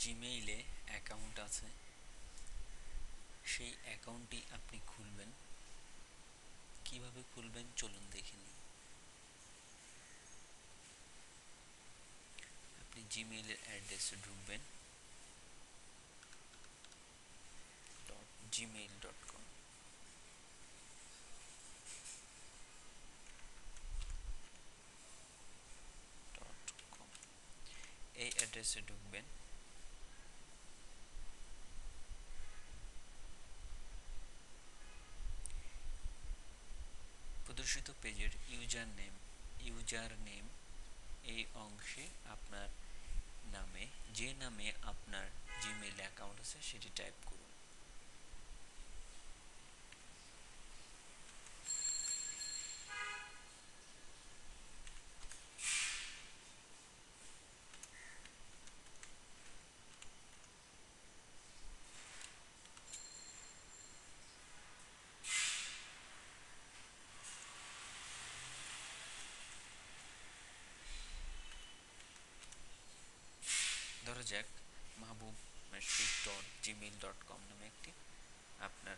জিমেইলে account আছে, সেই অ্যাকাউন্টটি আপনি খুলবেন। কিভাবে খুলবেন চলুন দেখে নিই। আপনি জিমেইলের অ্যাড্রেসে ঢুকবেন gmail.com। এই অ্যাড্রেসে ঢুকবেন। প্রদর্শিত পেজের ইউজার নেম এই অংশে আপনার নামে, যে নামে আপনার জিমেইল অ্যাকাউন্ট আছে সেটি টাইপ করুন। ধরা যাক mahbub.gmail.com নামে একটি আপনার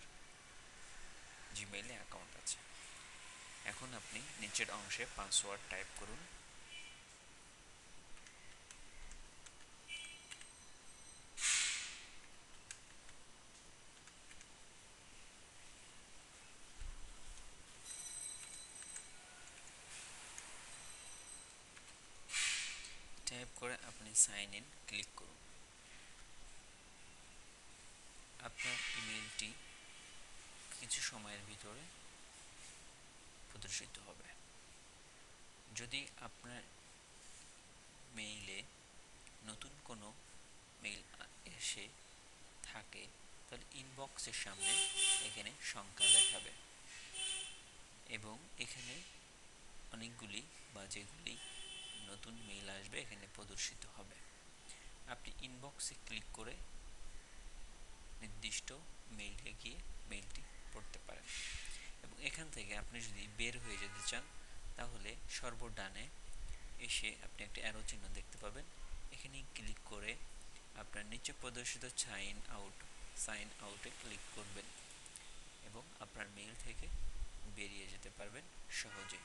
জিমেইলে অ্যাকাউন্ট আছে। এখন আপনি নিচের অংশে পাসওয়ার্ড টাইপ করুন। টাইপ করে আপনি সাইন ইন ক্লিক করুন। আপনার ইমেলটি কিছু সময়ের ভিতরে প্রদর্শিত হবে। যদি আপনার মেইলে নতুন কোনো মেইল এসে থাকে তাহলে ইনবক্সের সামনে এখানে সংখ্যা দেখাবে এবং এখানে অনেকগুলি বা যেগুলি নতুন মেইল আসবে এখানে প্রদর্শিত হবে। আপনি ইনবক্সে ক্লিক করে নির্দিষ্ট মেইলে গিয়ে মেইলটি পড়তে পারেন এবং এখান থেকে আপনি যদি বের হয়ে যেতে চান তাহলে সর্বডানে এসে আপনি একটা অ্যারো চিহ্ন দেখতে পাবেন। এখানে ক্লিক করে আপনার নিচে প্রদর্শিত সাইন আউটে ক্লিক করবেন এবং আপনার মেইল থেকে বেরিয়ে যেতে পারবেন সহজে।